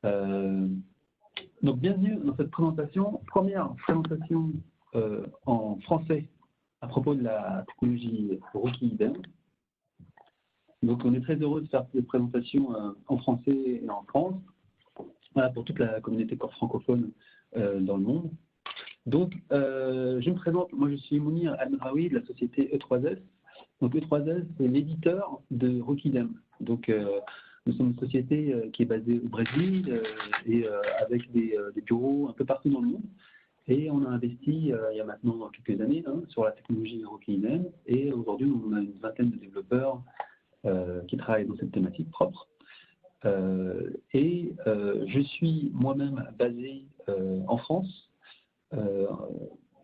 Euh, donc, bienvenue dans cette présentation, première présentation en français à propos de la technologie Rookie IBM. Donc, on est très heureux de faire cette présentation en français et en France, voilà, pour toute la communauté francophone dans le monde. Donc, je me présente, moi je suis Mounir Al-Mraoui de la société E3S. Donc, E3S, c'est l'éditeur de Rookie IBM. Donc, nous sommes une société qui est basée au Brésil et avec des bureaux un peu partout dans le monde. Et on a investi il y a maintenant quelques années sur la technologie Rookie IBM. Et aujourd'hui, on a une vingtaine de développeurs qui travaillent dans cette thématique propre. Je suis moi-même basé en France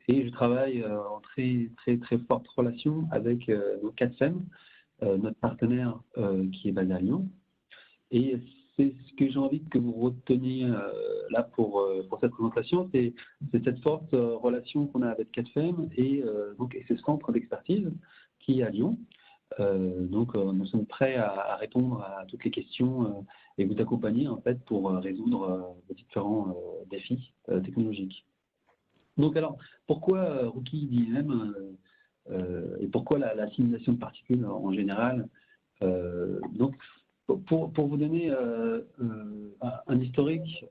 et je travaille en très forte relation avec nos 4FEM, notre partenaire qui est basé à Lyon. Et c'est ce que j'ai envie que vous reteniez là pour cette présentation, c'est cette forte relation qu'on a avec 4FEM et ce centre d'expertise qui est à Lyon. Nous sommes prêts à répondre à toutes les questions et vous accompagner en fait pour résoudre les différents défis technologiques. Donc alors, pourquoi Rookie IBM et pourquoi la simulation de particules en général donc, pour vous donner un historique,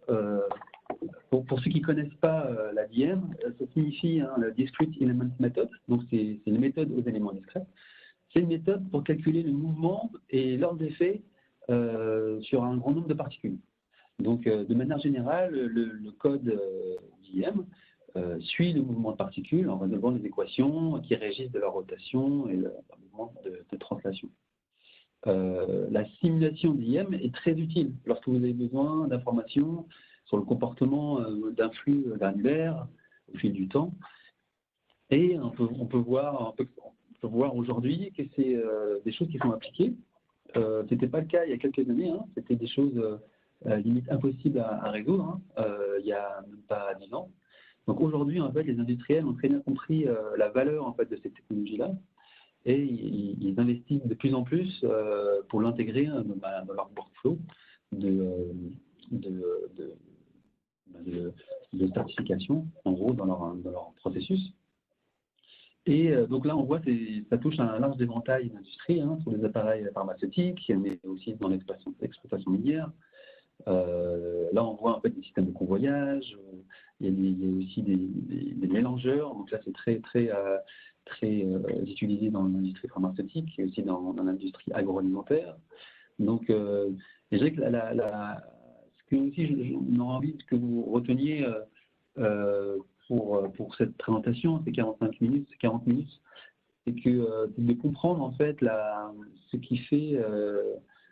pour ceux qui ne connaissent pas la DIEM, ça signifie la Discrete Element Method, donc c'est une méthode aux éléments discrets. C'est une méthode pour calculer le mouvement et l'ordre d'effet sur un grand nombre de particules. Donc, de manière générale, le code d'IM suit le mouvement de particules en résolvant les équations qui régissent de leur rotation et leur mouvement de translation. La simulation d'IM est très utile lorsque vous avez besoin d'informations sur le comportement d'un flux granulaire au fil du temps. Et on peut voir aujourd'hui que c'est des choses qui sont appliquées. Ce n'était pas le cas il y a quelques années, c'était des choses limite impossibles à résoudre il y a même pas 10 ans. Donc aujourd'hui, en fait, les industriels ont très bien compris la valeur en fait, de ces technologies-là et ils investissent de plus en plus pour l'intégrer dans leur workflow de certification, en gros, dans leur processus. Et donc là, on voit que ça touche à un large éventail d'industries, sur les appareils pharmaceutiques, mais aussi dans l'exploitation minière. Là, on voit en fait des systèmes de convoyage, il y a aussi des mélangeurs, donc là, c'est très utilisé dans l'industrie pharmaceutique et aussi dans l'industrie agroalimentaire. Donc, je dirais que ce que aussi on a envie que vous reteniez pour cette présentation, ces 45 minutes, ces 40 minutes, c'est de comprendre en fait ce qui fait,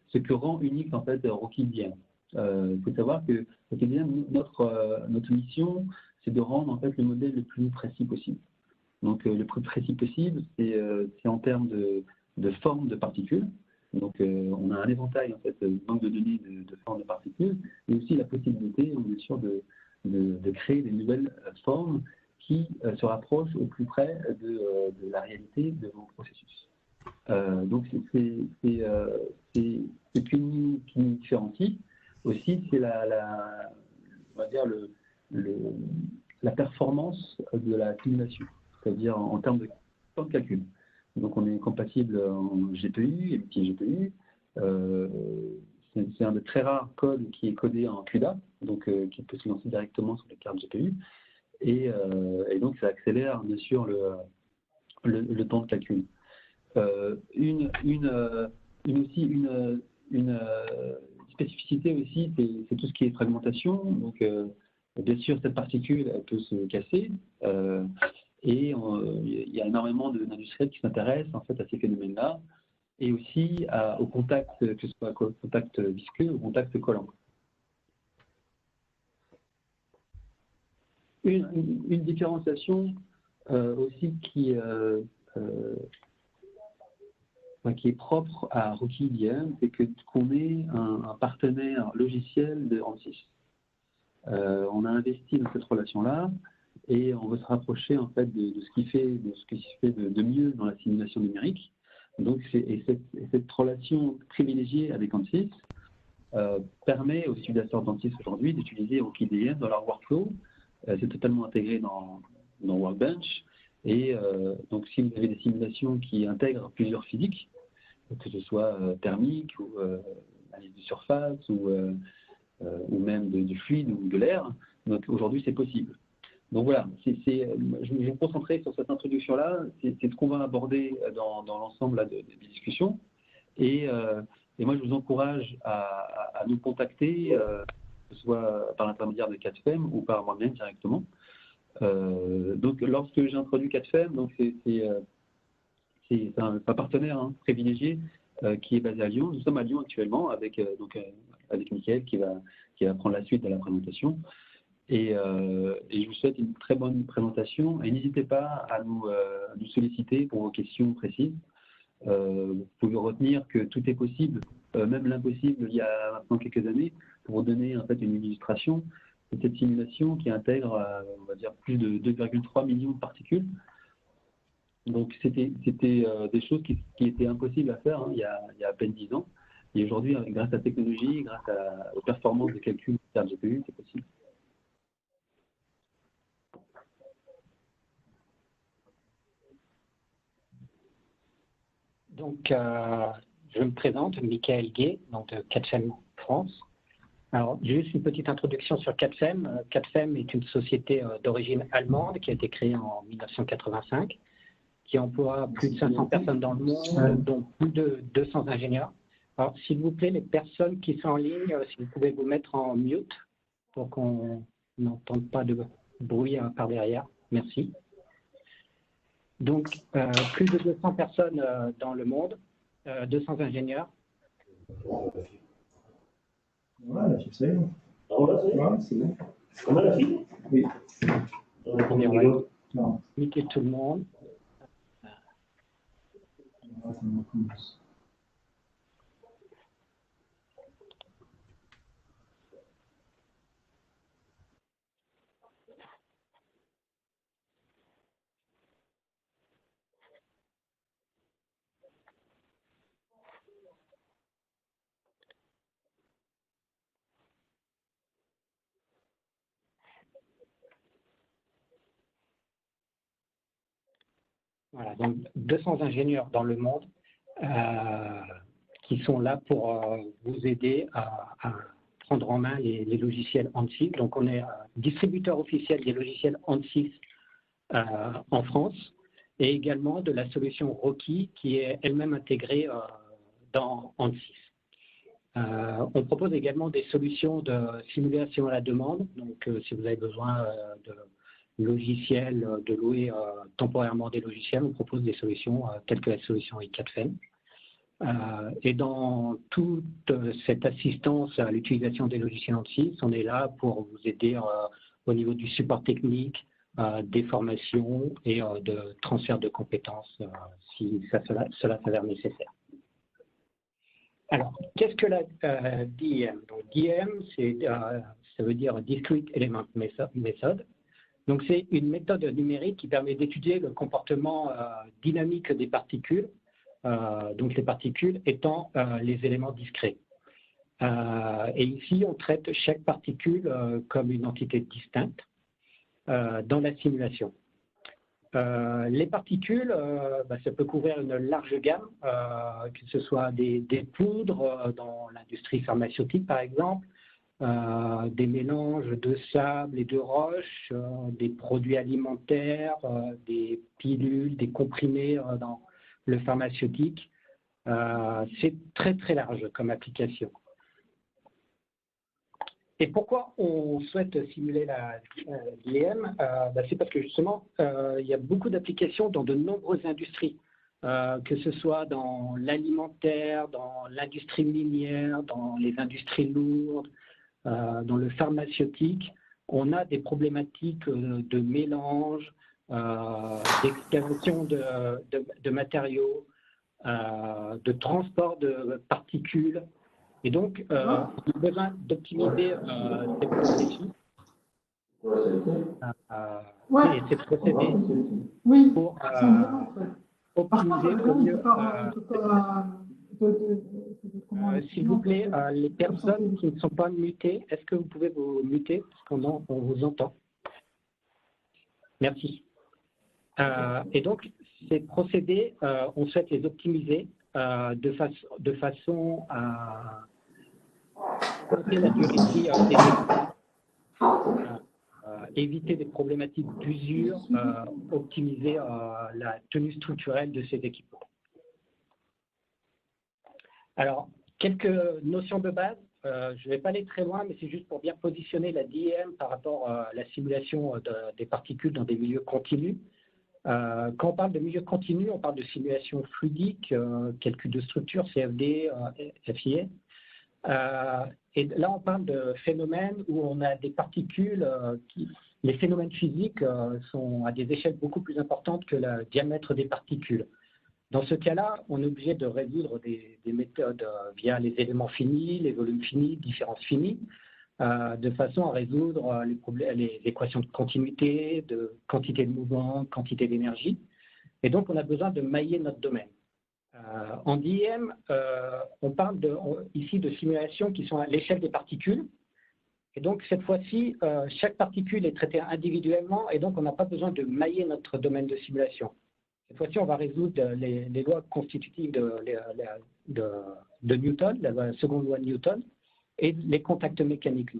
ce que rend unique en fait Rookie IBM. Il faut savoir que Rookie IBM, notre mission, c'est de rendre en fait le modèle le plus précis possible. Donc le plus précis possible, c'est en termes de forme de particules. Donc on a un éventail en fait, banque de données de formes de particules, mais aussi la possibilité, bien sûr, de créer des nouvelles formes qui se rapprochent au plus près de la réalité de vos processus. Donc c'est qui nous différencie aussi, c'est on va dire la performance de la simulation, c'est-à-dire en termes de temps de calcul. Donc on est compatible en GPU et multi-GPU. C'est un de très rares codes qui est codé en CUDA, donc qui peut se lancer directement sur les cartes GPU. Et donc ça accélère bien sûr le temps de calcul. Une spécificité aussi, c'est tout ce qui est fragmentation. Donc bien sûr cette particule elle peut se casser et il y a énormément d'industriels qui s'intéressent en fait à ces phénomènes-là et aussi au contact, que ce soit au contact visqueux ou au contact collant. Une différenciation aussi qui est propre à Rookie IBM, c'est qu'on est un partenaire logiciel de ANSYS. On a investi dans cette relation-là et on veut se rapprocher en fait de ce qui se fait de mieux dans la simulation numérique. Donc cette relation privilégiée avec ANSYS permet aux utilisateurs dentistes aujourd'hui d'utiliser OkiDM dans leur workflow. C'est totalement intégré dans Workbench. Et donc, si vous avez des simulations qui intègrent plusieurs physiques, que ce soit thermique ou analyse de surface ou même du fluide ou de l'air, donc aujourd'hui, c'est possible. Donc voilà, je vais me concentrer sur cette introduction-là, c'est ce qu'on va aborder dans l'ensemble des discussions. Et moi, je vous encourage à nous contacter, que ce soit par l'intermédiaire de CADFEM ou par moi-même directement. Donc, lorsque j'ai introduit CADFEM, donc c'est un partenaire privilégié qui est basé à Lyon. Nous sommes à Lyon actuellement avec Mickaël qui va prendre la suite de la présentation. Et je vous souhaite une très bonne présentation. Et n'hésitez pas à nous solliciter pour vos questions précises. Vous pouvez retenir que tout est possible, même l'impossible il y a maintenant quelques années, pour vous donner en fait une illustration de cette simulation qui intègre, on va dire, plus de 2,3 millions de particules. Donc c'était des choses qui étaient impossibles à faire il y a à peine 10 ans. Et aujourd'hui, grâce à la technologie, grâce aux performances de calcul de la GPU, c'est possible. Donc, je me présente, Mickaël Gay, donc de CADFEM France. Alors, juste une petite introduction sur CADFEM. CADFEM est une société d'origine allemande qui a été créée en 1985, qui emploie plus de 500 personnes dans le monde, dont plus de 200 ingénieurs. Alors, s'il vous plaît, les personnes qui sont en ligne, si vous pouvez vous mettre en mute pour qu'on n'entende pas de bruit par derrière. Merci. Donc, plus de 200 personnes dans le monde, 200 ingénieurs. Voilà, la fille, c'est bon. Ah, voilà, c'est bon. Ouais, c'est bon. On a la fille? Oui. On va inviter tout le monde. Voilà, donc 200 ingénieurs dans le monde qui sont là pour vous aider à prendre en main les logiciels ANSYS. Donc, on est distributeur officiel des logiciels ANSYS en France et également de la solution Rocky qui est elle-même intégrée dans ANSYS. On propose également des solutions de simulation à la demande. Donc, si vous avez besoin de logiciels, de louer temporairement des logiciels, on propose des solutions telles que la solution CADFEM. Et dans toute cette assistance à l'utilisation des logiciels ANSYS, on est là pour vous aider au niveau du support technique, des formations et de transfert de compétences si cela s'avère nécessaire. Alors, qu'est-ce que la DEM? Donc, DEM, ça veut dire Discrete Element Method. Donc, c'est une méthode numérique qui permet d'étudier le comportement dynamique des particules, donc les particules étant les éléments discrets. Et ici, on traite chaque particule comme une entité distincte dans la simulation. Les particules, ça peut couvrir une large gamme, que ce soit des poudres dans l'industrie pharmaceutique par exemple, des mélanges de sable et de roches, des produits alimentaires, des pilules, des comprimés dans le pharmaceutique. C'est très très large comme application. Et pourquoi on souhaite simuler la DEM? C'est parce que justement, il y a beaucoup d'applications dans de nombreuses industries, que ce soit dans l'alimentaire, dans l'industrie minière, dans les industries lourdes, dans le pharmaceutique. On a des problématiques de mélange, d'excavation de matériaux, de transport de particules. Et donc, on a besoin d'optimiser ces processus et ces procédés pour optimiser au mieux S'il vous plaît, les personnes qui ne sont pas mutées, est-ce que vous pouvez vous muter parce qu'on vous entend? Merci. Et donc, ces procédés, on souhaite les optimiser de façon à augmenter la durée de vie des équipes, éviter des problématiques d'usure, optimiser la tenue structurelle de ces équipements. Alors, quelques notions de base. Je ne vais pas aller très loin, mais c'est juste pour bien positionner la DEM par rapport à la simulation des particules dans des milieux continus. Quand on parle de milieu continu, on parle de simulation fluidique, calcul de structure, CFD, FIA. Et là, on parle de phénomènes où on a des particules les phénomènes physiques sont à des échelles beaucoup plus importantes que le diamètre des particules. Dans ce cas-là, on est obligé de résoudre des méthodes via les éléments finis, les volumes finis, différences finies, de façon à résoudre les équations de continuité, de quantité de mouvement, quantité d'énergie. Et donc, on a besoin de mailler notre domaine. En DEM, on parle ici de simulations qui sont à l'échelle des particules. Et donc, cette fois-ci, chaque particule est traitée individuellement et donc on n'a pas besoin de mailler notre domaine de simulation. Cette fois-ci, on va résoudre les lois constitutives de Newton, la seconde loi de Newton, et les contacts mécaniques.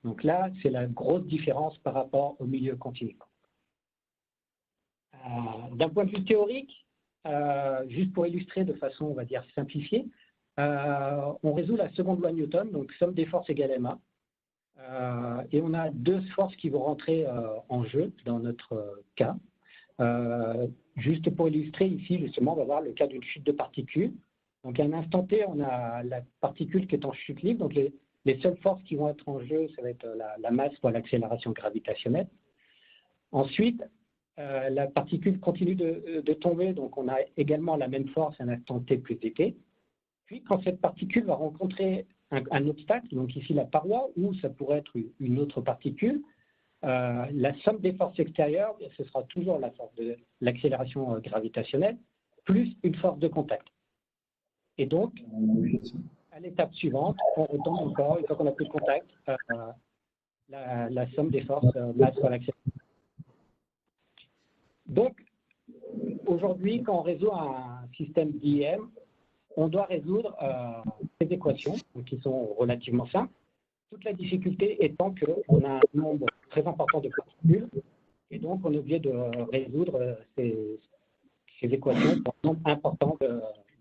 Donc là, c'est la grosse différence par rapport au milieu continu. D'un point de vue théorique, juste pour illustrer de façon, on va dire, simplifiée, on résout la seconde loi de Newton, donc somme des forces égale MA. Et on a deux forces qui vont rentrer en jeu dans notre cas. Juste pour illustrer, ici, justement, on va voir le cas d'une chute de particules. Donc, à un instant T, on a la particule qui est en chute libre. Donc, les seules forces qui vont être en jeu, ça va être la masse ou l'accélération gravitationnelle. Ensuite, la particule continue de tomber. Donc, on a également la même force à un instant T plus dt. Puis, quand cette particule va rencontrer un obstacle, donc ici la paroi, ou ça pourrait être une autre particule, la somme des forces extérieures, ce sera toujours la force de l'accélération gravitationnelle, plus une force de contact. Et donc, à l'étape suivante, on retombe encore, une fois qu'on n'a plus de contact, la somme des forces masse fois l'accélération. Donc, aujourd'hui, quand on résout un système d'IEM, on doit résoudre ces équations, qui sont relativement simples. Toute la difficulté étant qu'on a un nombre très important de particules, et donc on est obligé de résoudre ces équations pour un nombre important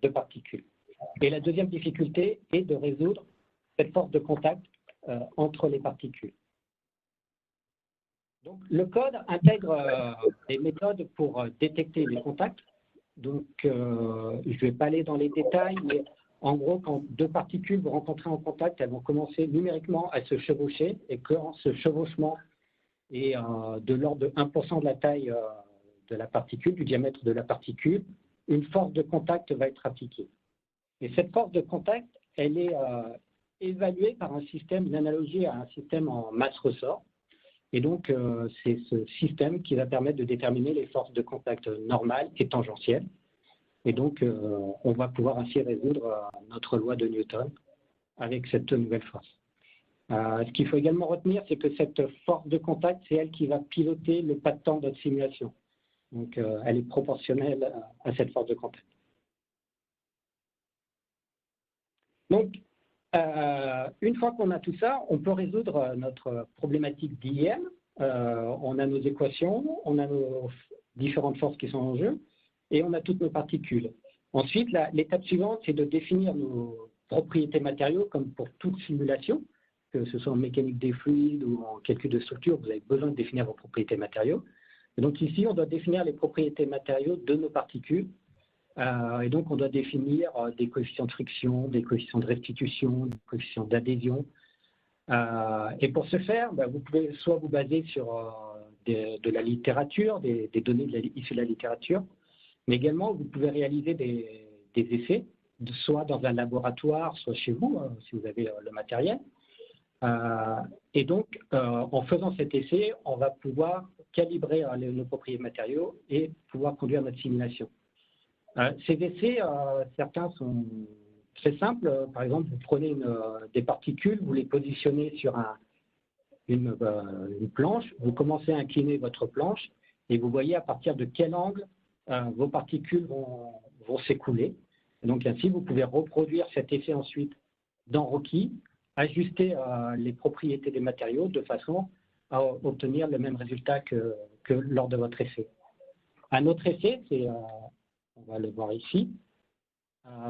de particules. Et la deuxième difficulté est de résoudre cette force de contact entre les particules. Donc, le code intègre des méthodes pour détecter les contacts. Donc, je ne vais pas aller dans les détails, mais en gros, quand deux particules vont rentrer en contact, elles vont commencer numériquement à se chevaucher, et quand ce chevauchement est de l'ordre de 1% de la taille de la particule, du diamètre de la particule, une force de contact va être appliquée. Et cette force de contact, elle est évaluée par un système, une analogie à un système en masse-ressort. Et donc, c'est ce système qui va permettre de déterminer les forces de contact normales et tangentielles. Et donc, on va pouvoir ainsi résoudre notre loi de Newton avec cette nouvelle force. Ce qu'il faut également retenir, c'est que cette force de contact, c'est elle qui va piloter le pas de temps de notre simulation. Donc, elle est proportionnelle à cette force de contact. Donc, une fois qu'on a tout ça, on peut résoudre notre problématique d'IEM. On a nos équations, on a nos différentes forces qui sont en jeu, et on a toutes nos particules. Ensuite, l'étape suivante, c'est de définir nos propriétés matériaux, comme pour toute simulation, que ce soit en mécanique des fluides ou en calcul de structure, vous avez besoin de définir vos propriétés matériaux. Et donc ici, on doit définir les propriétés matériaux de nos particules. Et donc, on doit définir des coefficients de friction, des coefficients de restitution, des coefficients d'adhésion. Et pour ce faire, vous pouvez soit vous baser sur de la littérature, des données issues de la littérature, mais également, vous pouvez réaliser des essais, soit dans un laboratoire, soit chez vous, si vous avez le matériel. Et donc, en faisant cet essai, on va pouvoir calibrer nos propriétés matériaux et pouvoir conduire notre simulation. Ces essais, certains sont très simple. Par exemple, vous prenez des particules, vous les positionnez sur une planche, vous commencez à incliner votre planche et vous voyez à partir de quel angle vos particules vont s'écouler. Donc ainsi, vous pouvez reproduire cet effet ensuite dans Rocky, ajuster les propriétés des matériaux de façon à obtenir le même résultat que lors de votre essai. Un autre essai, on va le voir ici,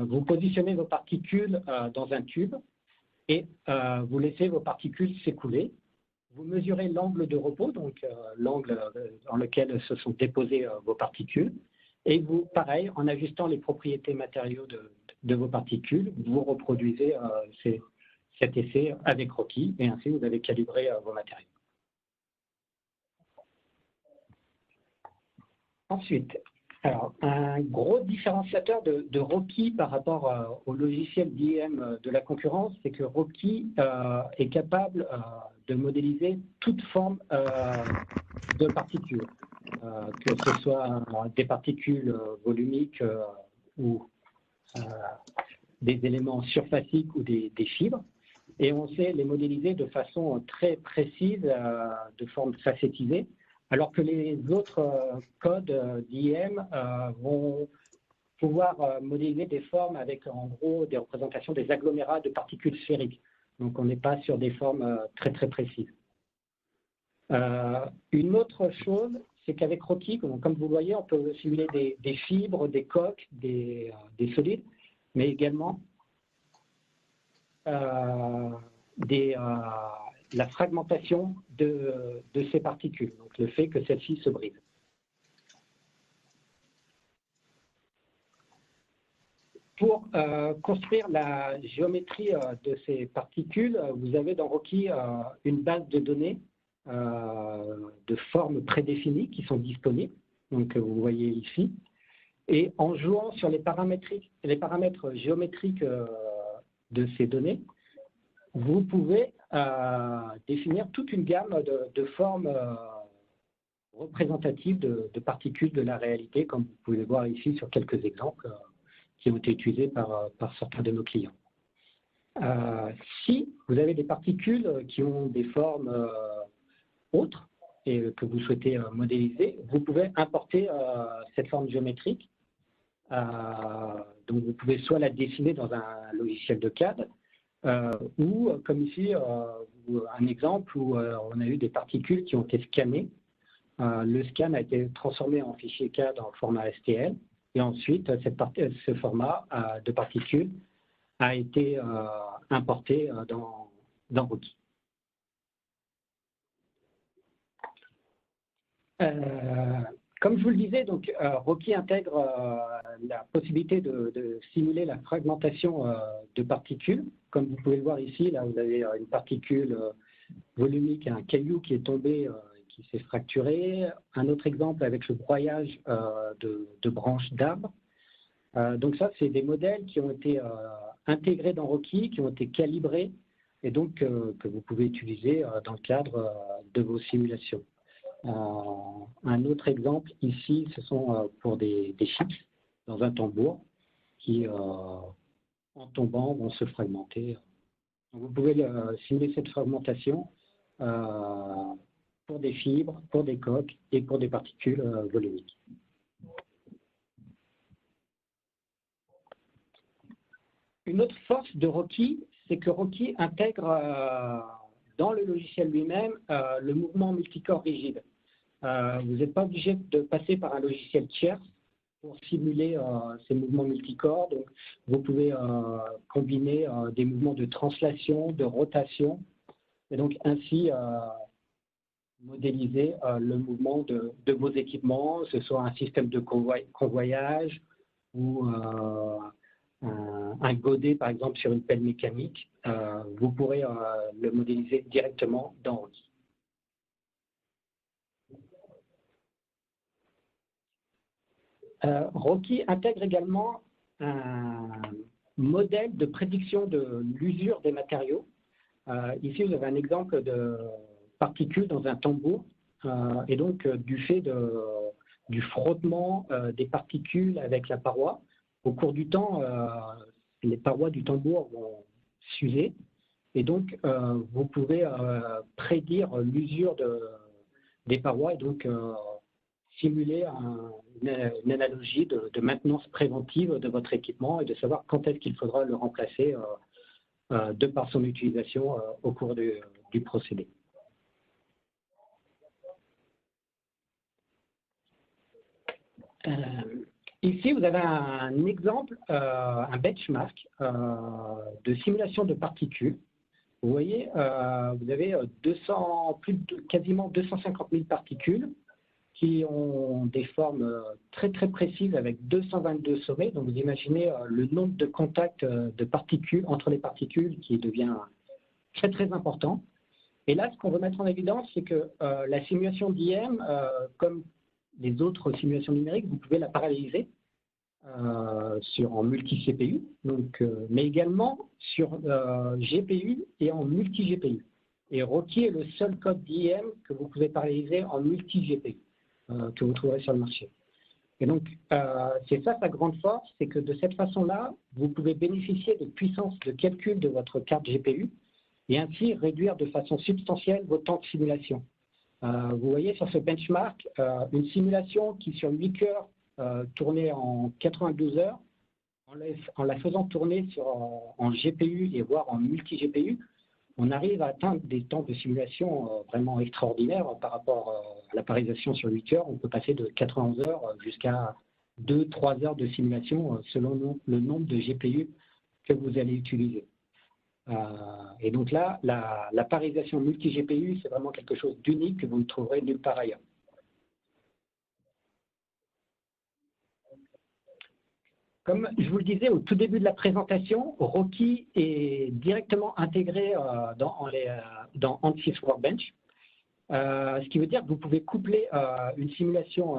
vous positionnez vos particules dans un tube et vous laissez vos particules s'écouler. Vous mesurez l'angle de repos, donc l'angle dans lequel se sont déposées vos particules, et vous, pareil, en ajustant les propriétés matériaux de vos particules, vous reproduisez cet essai avec Rocky, et ainsi vous avez calibré vos matériaux. Ensuite, alors, un gros différenciateur de Rocky par rapport au logiciel d'IM de la concurrence, c'est que Rocky est capable de modéliser toute forme de particules, que ce soit des particules volumiques ou des éléments surfaciques ou des fibres. Et on sait les modéliser de façon très précise, de forme facettisée, alors que les autres codes d'IM vont pouvoir modéliser des formes avec en gros des représentations des agglomérats de particules sphériques. Donc on n'est pas sur des formes très très précises. Une autre chose, c'est qu'avec Rocky, comme vous voyez, on peut simuler des fibres, des coques, des solides, mais également la fragmentation de ces particules, donc le fait que celles-ci se brisent. Pour construire la géométrie de ces particules, vous avez dans Rocky une base de données de formes prédéfinies qui sont disponibles, donc vous voyez ici, et en jouant sur les paramètres géométriques de ces données, vous pouvez définir toute une gamme de formes représentatives de particules de la réalité, comme vous pouvez le voir ici sur quelques exemples qui ont été utilisés par certains de nos clients. Si vous avez des particules qui ont des formes autres et que vous souhaitez modéliser, vous pouvez importer cette forme géométrique. Donc vous pouvez soit la dessiner dans un logiciel de CAD, ou comme ici, un exemple où on a eu des particules qui ont été scannées. Le scan a été transformé en fichier CAD en format STL, et ensuite ce format de particules a été importé dans Rocky. Comme je vous le disais, donc, Rocky intègre la possibilité de simuler la fragmentation de particules. Comme vous pouvez le voir ici, là vous avez une particule volumique, un caillou qui est tombé, qui s'est fracturé. Un autre exemple avec le broyage de branches d'arbres. Donc ça, c'est des modèles qui ont été intégrés dans Rocky, qui ont été calibrés et donc que vous pouvez utiliser dans le cadre de vos simulations. Un autre exemple ici, ce sont pour des chips dans un tambour qui, en tombant, vont se fragmenter. Donc vous pouvez simuler cette fragmentation pour des fibres, pour des coques et pour des particules volumiques. Une autre force de Rocky, c'est que Rocky intègre dans le logiciel lui-même le mouvement multicorps rigide. Vous n'êtes pas obligé de passer par un logiciel tiers pour simuler ces mouvements multicorps. Donc, vous pouvez combiner des mouvements de translation, de rotation, et donc ainsi modéliser le mouvement de vos équipements, que ce soit un système de convoyage ou un godet, par exemple, sur une pelle mécanique. Vous pourrez le modéliser directement dans Rocky. Rocky intègre également un modèle de prédiction de l'usure des matériaux. Ici, vous avez un exemple de particules dans un tambour, et donc du fait du frottement des particules avec la paroi, au cours du temps, les parois du tambour vont s'user. Et donc, vous pouvez prédire l'usure des parois et donc simuler une analogie de maintenance préventive de votre équipement et de savoir quand est-ce qu'il faudra le remplacer de par son utilisation au cours du procédé. Ici, vous avez un exemple, un benchmark de simulation de particules. Vous voyez, vous avez quasiment 250 000 particules qui ont des formes très très précises avec 222 sommets. Donc vous imaginez le nombre de contacts de particules entre les particules qui devient très très important. Et là, ce qu'on veut mettre en évidence, c'est que la simulation d'IM, comme les autres simulations numériques, vous pouvez la paralléliser en multi-CPU, mais également sur GPU et en multi-GPU. Et Rocky est le seul code d'IM que vous pouvez paralléliser en multi-GPU que vous trouverez sur le marché. Et donc, c'est ça sa grande force, c'est que de cette façon-là, vous pouvez bénéficier de puissance de calcul de votre carte GPU et ainsi réduire de façon substantielle vos temps de simulation. Vous voyez sur ce benchmark, une simulation qui sur 8 cœurs tournée en 92 heures, en la faisant tourner en GPU et voire en multi-GPU, on arrive à atteindre des temps de simulation vraiment extraordinaires par rapport à la parallélisation sur 8 heures. On peut passer de 91 heures jusqu'à 2-3 heures de simulation selon le nombre de GPU que vous allez utiliser. Et donc là, la parallélisation multi-GPU, c'est vraiment quelque chose d'unique que vous ne trouverez nulle part ailleurs. Comme je vous le disais au tout début de la présentation, Rocky est directement intégré dans Ansys Workbench, ce qui veut dire que vous pouvez coupler une simulation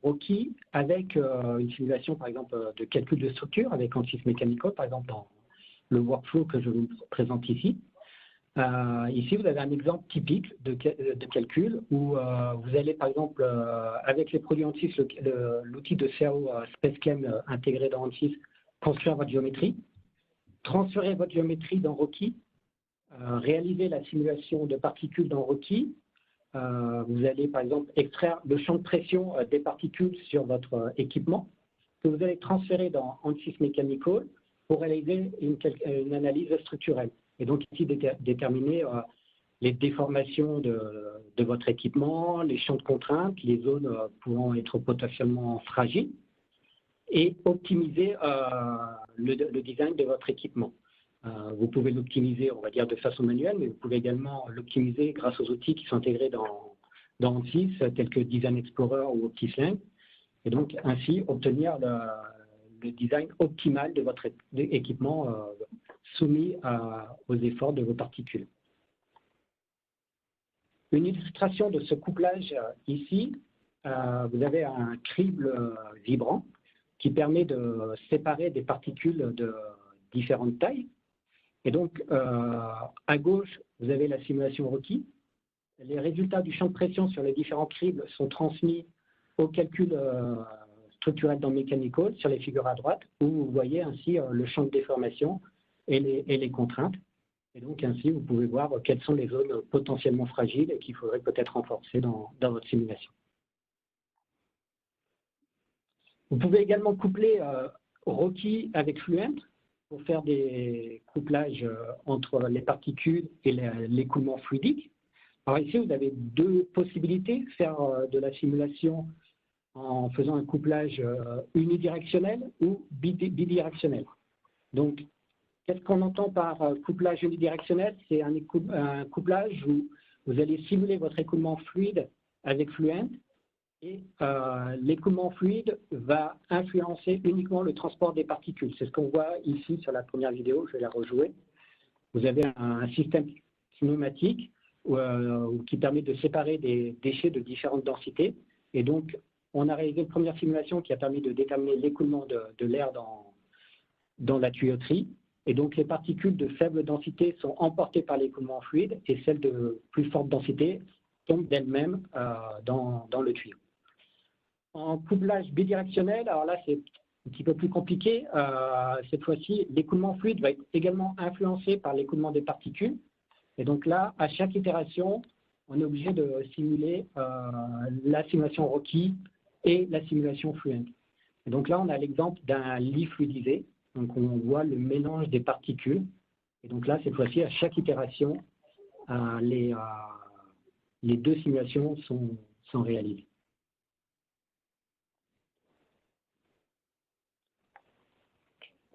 Rocky avec une simulation, par exemple, de calcul de structure avec Ansys Mechanical, par exemple, dans le workflow que je vous présente ici. Ici, vous avez un exemple typique de calcul où vous allez, par exemple, avec les produits Ansys, l'outil de CAO SpaceChem intégré dans Ansys, construire votre géométrie, transférer votre géométrie dans Rocky, réaliser la simulation de particules dans Rocky. Vous allez, par exemple, extraire le champ de pression des particules sur votre équipement que vous allez transférer dans Ansys Mechanical pour réaliser une analyse structurelle. Et donc ici, déterminer les déformations de votre équipement, les champs de contrainte, les zones pouvant être potentiellement fragiles, et optimiser le design de votre équipement. Vous pouvez l'optimiser, on va dire, de façon manuelle, mais vous pouvez également l'optimiser grâce aux outils qui sont intégrés dans Ansys, tels que Design Explorer ou OptiSlang, et donc ainsi obtenir le design optimal de votre équipement soumis aux efforts de vos particules. Une illustration de ce couplage ici, vous avez un crible vibrant qui permet de séparer des particules de différentes tailles. Et donc, à gauche, vous avez la simulation Rocky. Les résultats du champ de pression sur les différents cribles sont transmis au calcul structurel dans Mechanical sur les figures à droite, où vous voyez ainsi le champ de déformation et les contraintes. Et donc ainsi, vous pouvez voir quelles sont les zones potentiellement fragiles et qu'il faudrait peut-être renforcer dans votre simulation. Vous pouvez également coupler Rocky avec Fluent pour faire des couplages entre les particules et l'écoulement fluidique. Alors ici, vous avez deux possibilités, faire de la simulation en faisant un couplage unidirectionnel ou bidirectionnel. Donc, qu'est-ce qu'on entend par couplage unidirectionnel? C'est un couplage où vous allez simuler votre écoulement fluide avec Fluent et l'écoulement fluide va influencer uniquement le transport des particules. C'est ce qu'on voit ici sur la première vidéo, je vais la rejouer. Vous avez un système pneumatique qui permet de séparer des déchets de différentes densités. Et donc, on a réalisé une première simulation qui a permis de déterminer l'écoulement de l'air dans la tuyauterie. Et donc, les particules de faible densité sont emportées par l'écoulement fluide et celles de plus forte densité tombent d'elles-mêmes dans le tuyau. En couplage bidirectionnel, alors là, c'est un petit peu plus compliqué. Cette fois-ci, l'écoulement fluide va être également influencé par l'écoulement des particules. Et donc là, à chaque itération, on est obligé de simuler la simulation Rocky et la simulation Fluent. Et donc là, on a l'exemple d'un lit fluidisé. Donc on voit le mélange des particules. Et donc là, cette fois-ci, à chaque itération, les deux simulations sont réalisées.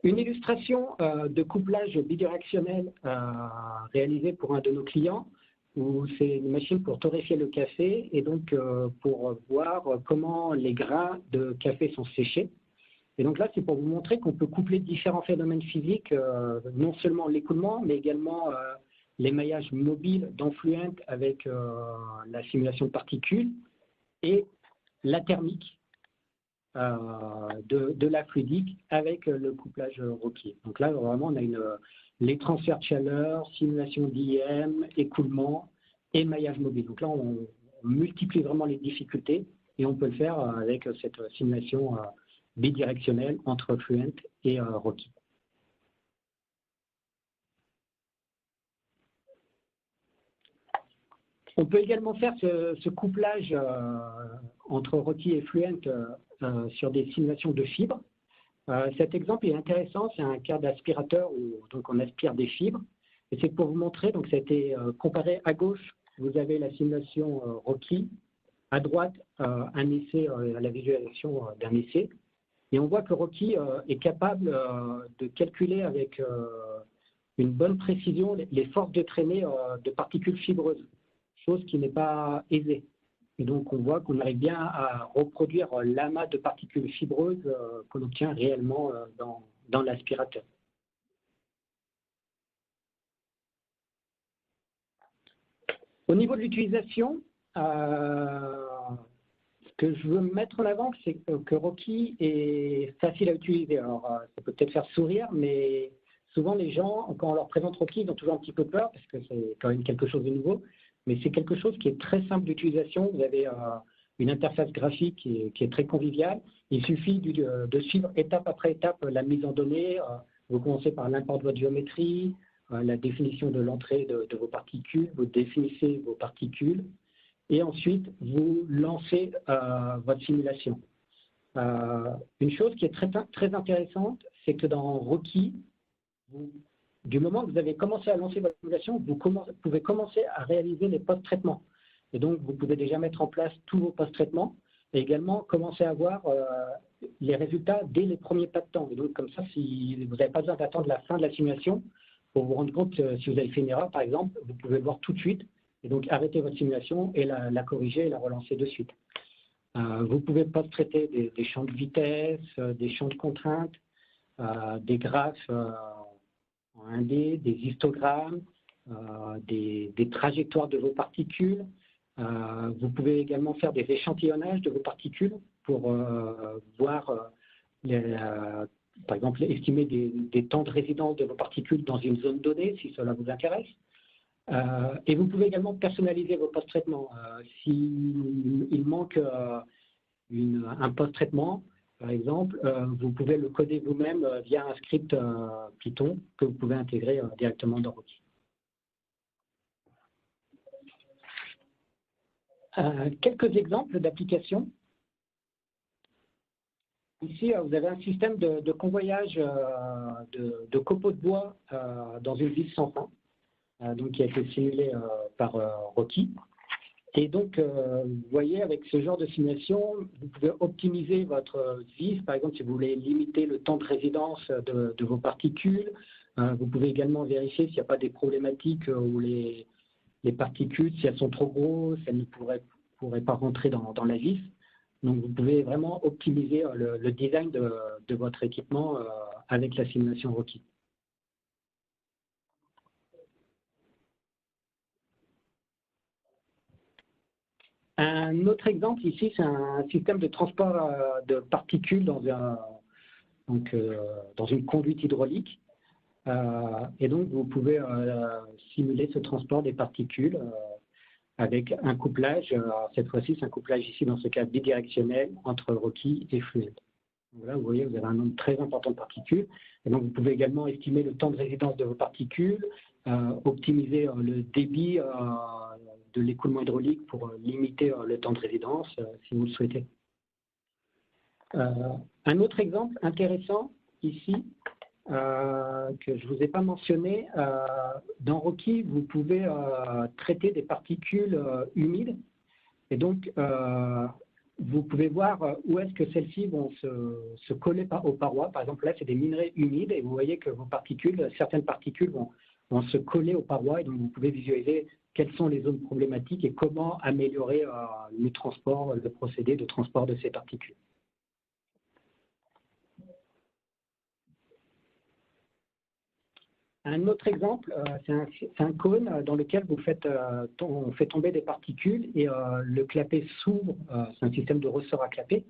Une illustration de couplage bidirectionnel réalisée pour un de nos clients, où c'est une machine pour torréfier le café et donc pour voir comment les grains de café sont séchés. Et donc là, c'est pour vous montrer qu'on peut coupler différents phénomènes physiques, non seulement l'écoulement, mais également l'émaillage mobile dans Fluent avec la simulation de particules et la thermique de la fluidique avec le couplage Rocky. Donc là, vraiment, on a les transferts de chaleur, simulation d'IM, écoulement, émaillage mobile. Donc là, on multiplie vraiment les difficultés et on peut le faire avec cette simulation bidirectionnelle entre Fluent et Rocky. On peut également faire ce couplage entre Rocky et Fluent sur des simulations de fibres. Cet exemple est intéressant, c'est un cas d'aspirateur où donc on aspire des fibres. Et c'est pour vous montrer, donc ça a été comparé à gauche, vous avez la simulation Rocky, à droite un essai, la visualisation d'un essai. Et on voit que Rocky est capable de calculer avec une bonne précision les forces de traînée de particules fibreuses, chose qui n'est pas aisée. Et donc, on voit qu'on arrive bien à reproduire l'amas de particules fibreuses qu'on obtient réellement dans l'aspirateur. Au niveau de l'utilisation, ce que je veux mettre en avant, c'est que Rocky est facile à utiliser. Alors, ça peut peut-être faire sourire, mais souvent les gens, quand on leur présente Rocky, ils ont toujours un petit peu peur parce que c'est quand même quelque chose de nouveau. Mais c'est quelque chose qui est très simple d'utilisation. Vous avez une interface graphique qui est très conviviale. Il suffit de suivre étape après étape la mise en données. Vous commencez par l'import de votre géométrie, la définition de l'entrée de vos particules, vous définissez vos particules, et ensuite vous lancez votre simulation. Une chose qui est très intéressante, c'est que dans Rocky, du moment que vous avez commencé à lancer votre simulation, vous pouvez commencer à réaliser les post-traitements. Et donc, vous pouvez déjà mettre en place tous vos post-traitements et également commencer à voir les résultats dès les premiers pas de temps. Et donc, comme ça, si vous n'avez pas besoin d'attendre la fin de la simulation pour vous rendre compte si vous avez fait une erreur, par exemple, vous pouvez le voir tout de suite et donc arrêter votre simulation et la corriger et la relancer de suite. Vous pouvez post-traiter des champs de vitesse, des champs de contraintes, des graphes en 1D, des histogrammes, des trajectoires de vos particules. Vous pouvez également faire des échantillonnages de vos particules pour voir, par exemple, estimer des temps de résidence de vos particules dans une zone donnée, si cela vous intéresse. Et vous pouvez également personnaliser vos post-traitements. S'il manque un post-traitement, par exemple, vous pouvez le coder vous-même via un script Python que vous pouvez intégrer directement dans Rocky. Quelques exemples d'applications. Ici, vous avez un système de convoyage de copeaux de bois dans une ville sans fin, donc qui a été simulé par Rocky. Et donc, vous voyez, avec ce genre de simulation, vous pouvez optimiser votre vis. Par exemple, si vous voulez limiter le temps de résidence de vos particules, vous pouvez également vérifier s'il n'y a pas des problématiques où les particules, si elles sont trop grosses, elles ne pourraient pas rentrer dans la vis. Donc, vous pouvez vraiment optimiser le design de votre équipement avec la simulation Rocky. Un autre exemple ici, c'est un système de transport de particules dans une conduite hydraulique. Et donc, vous pouvez simuler ce transport des particules avec un couplage. Cette fois-ci, c'est un couplage ici, dans ce cas, bidirectionnel entre Rocky et Fluent. Là, vous voyez, vous avez un nombre très important de particules. Et donc, vous pouvez également estimer le temps de résidence de vos particules, optimiser le débit de l'écoulement hydraulique pour limiter le temps de résidence, si vous le souhaitez. Un autre exemple intéressant ici, que je ne vous ai pas mentionné, dans Rocky, vous pouvez traiter des particules humides. Et donc, vous pouvez voir où est-ce que celles-ci vont se coller aux parois. Par exemple, là, c'est des minerais humides et vous voyez que vos particules, certaines particules vont se coller aux parois et donc vous pouvez visualiser quelles sont les zones problématiques et comment améliorer le transport, le procédé de transport de ces particules. Un autre exemple, c'est un cône dans lequel on fait tomber des particules et le clapet s'ouvre, c'est un système de ressort à clapet.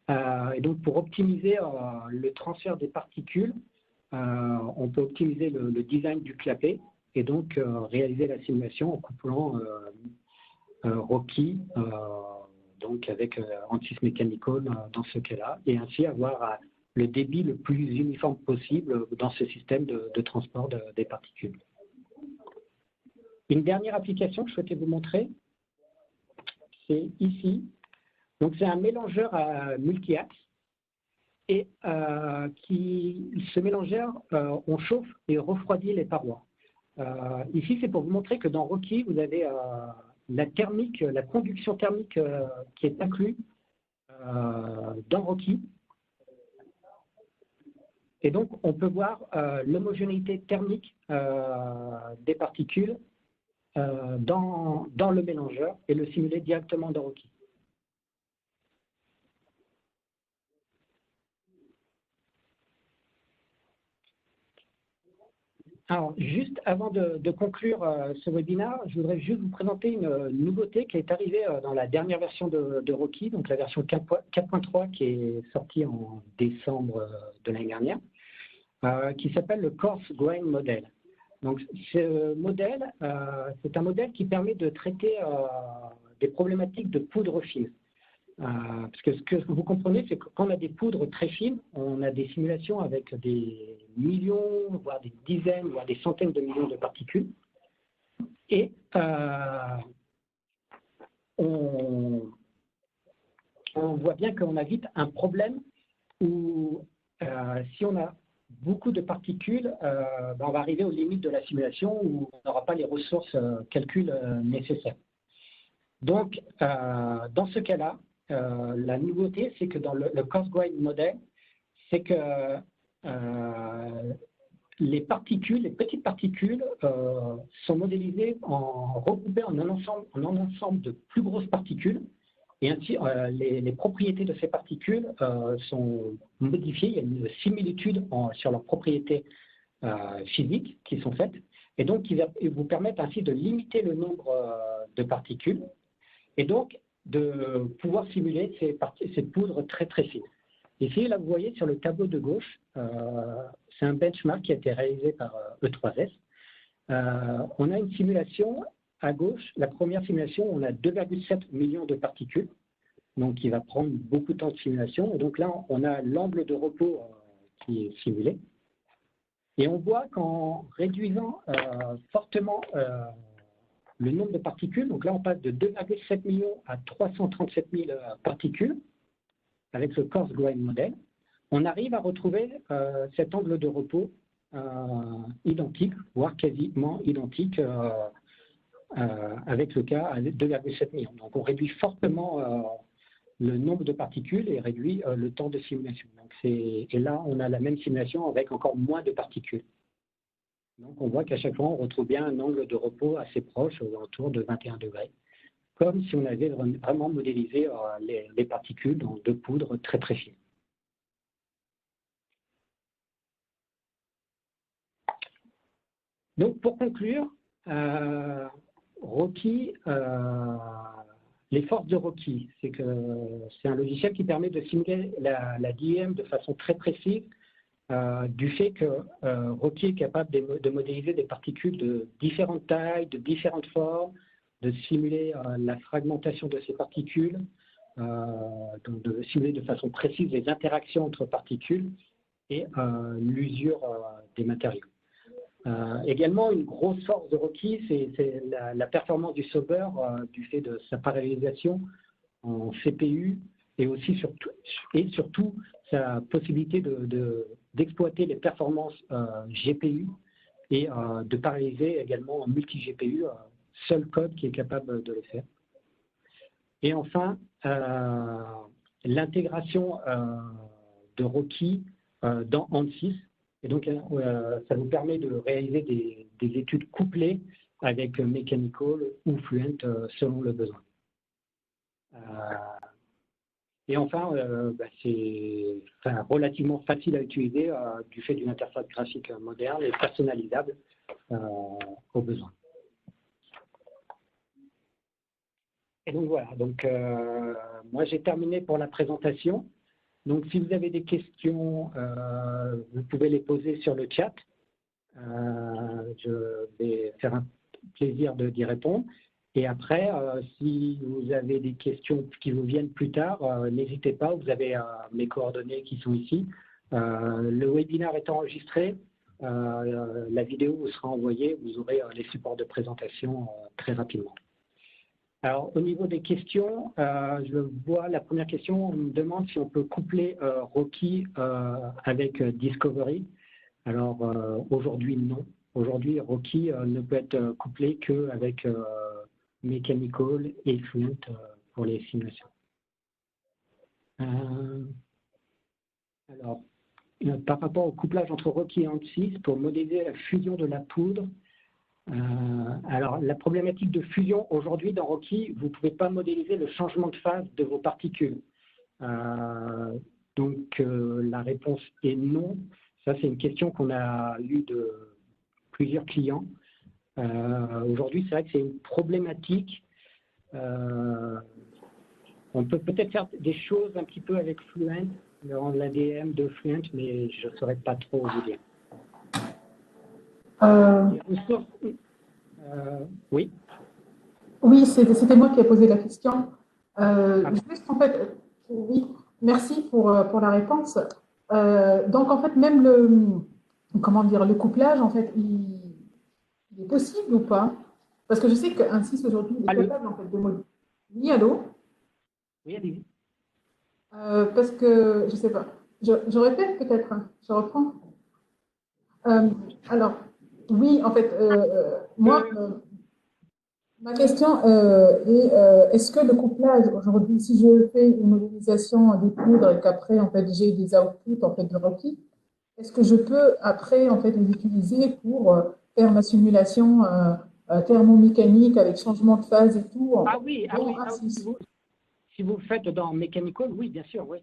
Et donc pour optimiser le transfert des particules, on peut optimiser le design du clapet et donc réaliser la simulation en couplant Rocky donc avec Ansys Mechanical dans ce cas-là, et ainsi avoir le débit le plus uniforme possible dans ce système de transport des particules. Une dernière application que je souhaitais vous montrer, c'est ici. Donc c'est un mélangeur à multi-axe et ce mélangeur, on chauffe et refroidit les parois. Ici, c'est pour vous montrer que dans Rocky, vous avez la thermique, la conduction thermique qui est inclue dans Rocky. Et donc, on peut voir l'homogénéité thermique des particules dans le mélangeur et le simuler directement dans Rocky. Alors, juste avant de conclure ce webinaire, je voudrais juste vous présenter une nouveauté qui est arrivée dans la dernière version de Rocky, donc la version 4.3 qui est sortie en décembre de l'année dernière, qui s'appelle le Coarse Grain Model. Donc, ce modèle, c'est un modèle qui permet de traiter des problématiques de poudre fine. Parce que ce que vous comprenez, c'est que quand on a des poudres très fines, on a des simulations avec des millions, voire des dizaines, voire des centaines de millions de particules. Et on voit bien qu'on a vite un problème où si on a beaucoup de particules, on va arriver aux limites de la simulation où on n'aura pas les ressources calcul nécessaires. Donc, dans ce cas-là, la nouveauté, c'est que dans le Coarse Grain Model, c'est que les particules, les petites particules, sont modélisées regroupées en un ensemble de plus grosses particules. Et ainsi, les propriétés de ces particules sont modifiées. Il y a une similitude sur leurs propriétés physiques qui sont faites. Et donc, ils vous permettent ainsi de limiter le nombre de particules. Et donc, de pouvoir simuler ces poudres très très fines. Ici, là, vous voyez sur le tableau de gauche, c'est un benchmark qui a été réalisé par E3S. On a une simulation à gauche, la première simulation, on a 2,7 millions de particules, donc qui va prendre beaucoup de temps de simulation. Et donc là, on a l'angle de repos qui est simulé. Et on voit qu'en réduisant fortement le nombre de particules, donc là on passe de 2,7 millions à 337 000 particules avec ce Coarse Grain Model, on arrive à retrouver cet angle de repos identique, voire quasiment identique avec le cas à 2,7 millions. Donc on réduit fortement le nombre de particules et réduit le temps de simulation. Donc et là on a la même simulation avec encore moins de particules. Donc on voit qu'à chaque fois, on retrouve bien un angle de repos assez proche, autour de 21 degrés, comme si on avait vraiment modélisé les particules de poudre très très fines. Donc pour conclure, Rocky, les forces de Rocky, c'est un logiciel qui permet de simuler la DEM de façon très précise, du fait que Rocky est capable de modéliser des particules de différentes tailles, de différentes formes, de simuler la fragmentation de ces particules, donc de simuler de façon précise les interactions entre particules et l'usure des matériaux. Également, une grosse force de Rocky, c'est la performance du solver du fait de sa parallélisation en CPU et aussi surtout sa possibilité d'exploiter les performances GPU et de paralléliser également en multi-GPU, seul code qui est capable de le faire. Et enfin, l'intégration de Rocky dans ANSYS. Et donc, ça nous permet de réaliser des études couplées avec Mechanical ou Fluent selon le besoin. Et enfin, c'est relativement facile à utiliser du fait d'une interface graphique moderne et personnalisable aux besoins. Et donc voilà, donc, moi j'ai terminé pour la présentation. Donc si vous avez des questions, vous pouvez les poser sur le chat. Je vais faire un plaisir d'y répondre. Et après, si vous avez des questions qui vous viennent plus tard, n'hésitez pas, vous avez mes coordonnées qui sont ici. Le webinaire est enregistré, la vidéo vous sera envoyée, vous aurez les supports de présentation très rapidement. Alors, au niveau des questions, je vois la première question, on me demande si on peut coupler Rocky avec Discovery. Alors, aujourd'hui, non. Aujourd'hui, Rocky ne peut être couplé qu'avec Mechanical et Fluent pour les simulations. Alors, par rapport au couplage entre Rocky et ANSYS, pour modéliser la fusion de la poudre, alors, la problématique de fusion, aujourd'hui, dans Rocky, vous ne pouvez pas modéliser le changement de phase de vos particules. Donc, la réponse est non. Ça, c'est une question qu'on a eue de plusieurs clients. Aujourd'hui, c'est vrai que c'est une problématique. On peut peut-être faire des choses un petit peu avec Fluent, rendre l'ADM de Fluent, mais je ne saurais pas trop vous dire. Oui. Oui, c'était moi qui ai posé la question. Juste en fait, oui, merci pour la réponse. Donc en fait, même le couplage, en fait, il est possible ou pas? Parce que je sais qu'ANSYS aujourd'hui, il est capable en fait de modifier. Oui, allô? Oui, allez-y. Parce que, je ne sais pas, je répète peut-être, je reprends. Alors, oui, en fait, moi, ma question est, est-ce que le couplage, aujourd'hui, si je fais une modélisation des poudres et qu'après, en fait, j'ai des outputs, en fait, de Rocky, est-ce que je peux, après, en fait, les utiliser pour faire ma simulation thermomécanique avec changement de phase et tout? Oui, si vous le faites dans Mechanical, oui, bien sûr, oui.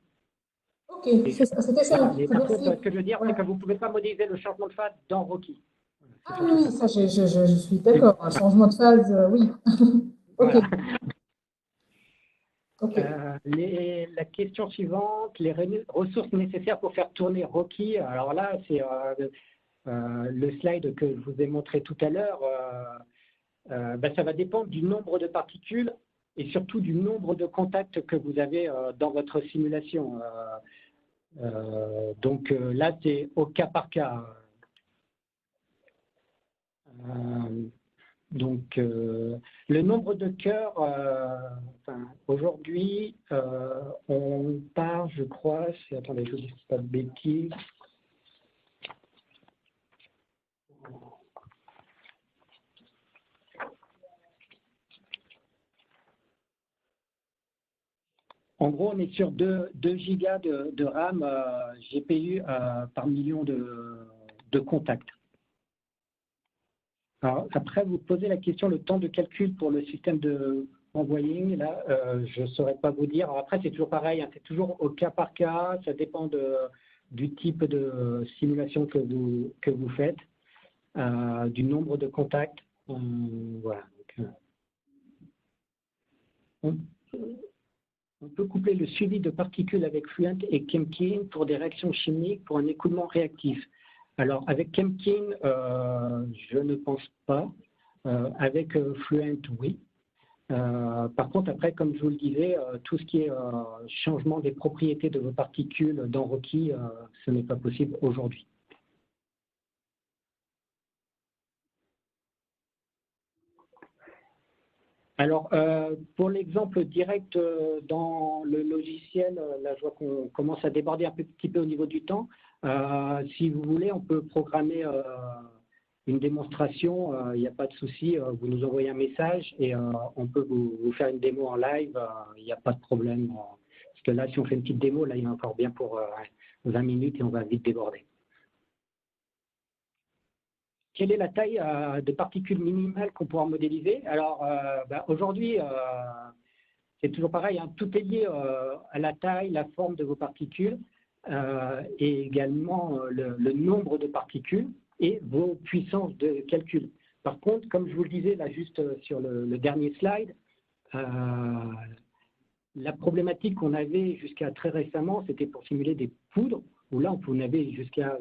Ok, c'était ça. Mais par contre, ce que je veux dire, c'est que vous ne pouvez pas modéliser le changement de phase dans Rocky. Ah oui, ça, je suis d'accord. Un changement de phase, oui. Ok. Voilà. Okay. La question suivante, les ressources nécessaires pour faire tourner Rocky. Alors là, c'est le slide que je vous ai montré tout à l'heure. Ça va dépendre du nombre de particules et surtout du nombre de contacts que vous avez dans votre simulation. Donc là, c'est au cas par cas. Donc, le nombre de cœurs, aujourd'hui, on part, je crois, attendez, je ne dis pas de bêtises. En gros, on est sur 2 gigas de RAM GPU par million de contacts. Alors, après, vous posez la question, le temps de calcul pour le système de envoying, là, je ne saurais pas vous dire. Alors, après, c'est toujours pareil, hein, c'est toujours au cas par cas, ça dépend du type de simulation que vous faites, du nombre de contacts. Voilà. Donc, on peut coupler le suivi de particules avec Fluent et Chemkin pour des réactions chimiques pour un écoulement réactif. Alors, avec Chemkin, je ne pense pas. Avec Fluent, oui. Par contre, après, comme je vous le disais, tout ce qui est changement des propriétés de vos particules dans Rocky, ce n'est pas possible aujourd'hui. Alors, pour l'exemple direct dans le logiciel, là je vois qu'on commence à déborder un petit peu au niveau du temps. Si vous voulez, on peut programmer une démonstration, il n'y a pas de souci, vous nous envoyez un message et on peut vous faire une démo en live, il n'y a pas de problème. Parce que là, si on fait une petite démo, là il y a encore bien pour 20 minutes et on va vite déborder. Quelle est la taille de particules minimales qu'on pourra modéliser? Alors, aujourd'hui, c'est toujours pareil, hein, tout est lié à la taille, la forme de vos particules et également le nombre de particules et vos puissances de calcul. Par contre, comme je vous le disais là juste sur le dernier slide, la problématique qu'on avait jusqu'à très récemment, c'était pour simuler des poudres, où là, on avait jusqu'à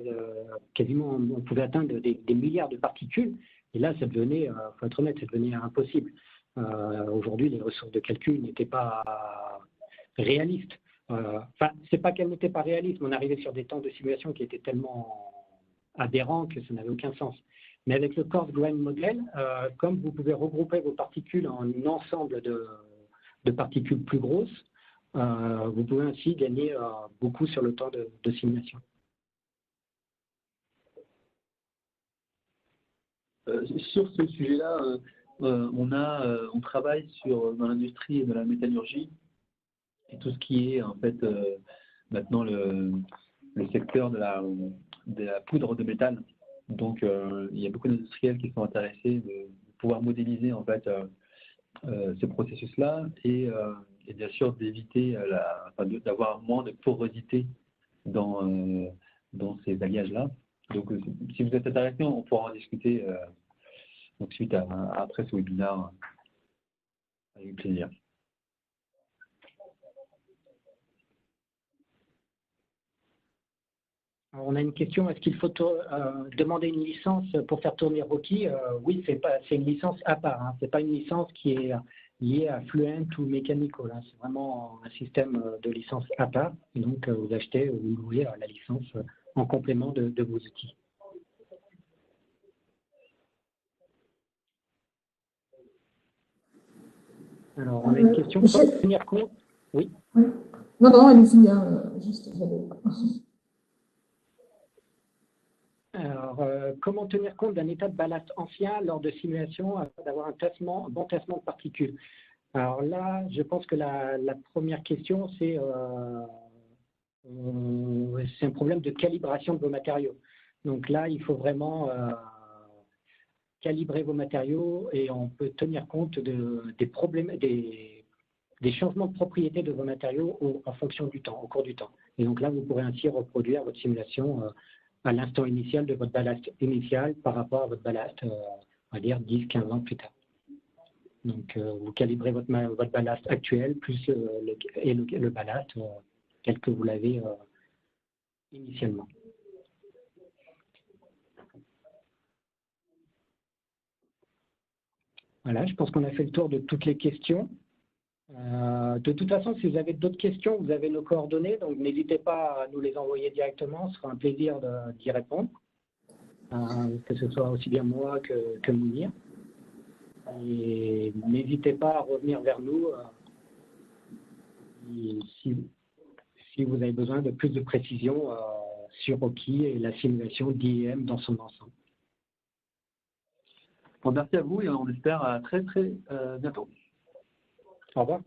quasiment, on pouvait atteindre des milliards de particules, et là, ça devenait, faut être honnête, ça devenait impossible. Aujourd'hui, les ressources de calcul n'étaient pas réalistes. Enfin, c'est pas qu'elles n'étaient pas réalistes, mais on arrivait sur des temps de simulation qui étaient tellement aberrants que ça n'avait aucun sens. Mais avec le Coarse Grained Model, comme vous pouvez regrouper vos particules en un ensemble de particules plus grosses, vous pouvez ainsi gagner beaucoup sur le temps de simulation. Sur ce sujet-là, on travaille dans l'industrie de la métallurgie et tout ce qui est en fait maintenant le secteur de la poudre de métal. Donc il y a beaucoup d'industriels qui sont intéressés de pouvoir modéliser en fait ce processus-là et bien sûr d'éviter d'avoir moins de porosité dans ces alliages-là. Donc si vous êtes intéressé, on pourra en discuter donc suite après ce webinaire avec plaisir. On a une question, est-ce qu'il faut demander une licence pour faire tourner Rocky? Oui, c'est une licence à part, hein. Ce n'est pas une licence qui est liée à Fluent ou Mechanical, hein. C'est vraiment un système de licence à part. Et donc, vous achetez ou vous louez la licence en complément de vos outils. Alors, on a une question, comment tenir compte? Oui. Non, allez-y, juste, Alors, comment tenir compte d'un état de ballast ancien lors de simulation afin d'avoir un bon tassement de particules? Alors là, je pense que la première question, c'est un problème de calibration de vos matériaux. Donc là, il faut vraiment calibrer vos matériaux et on peut tenir compte des problèmes, des changements de propriété de vos matériaux en fonction du temps, au cours du temps. Et donc là, vous pourrez ainsi reproduire votre simulation à l'instant initial de votre ballast initial par rapport à votre ballast, on va dire 10-15 ans plus tard. Donc, vous calibrez votre ballast actuel plus le ballast tel que vous l'avez initialement. Voilà, je pense qu'on a fait le tour de toutes les questions. De toute façon, si vous avez d'autres questions, vous avez nos coordonnées, donc n'hésitez pas à nous les envoyer directement, ce sera un plaisir d'y répondre, que ce soit aussi bien moi que Mounir. Et n'hésitez pas à revenir vers nous si vous avez besoin de plus de précision sur Rocky et la simulation d'IEM dans son ensemble. Bon, merci à vous et on espère à très bientôt. Au revoir.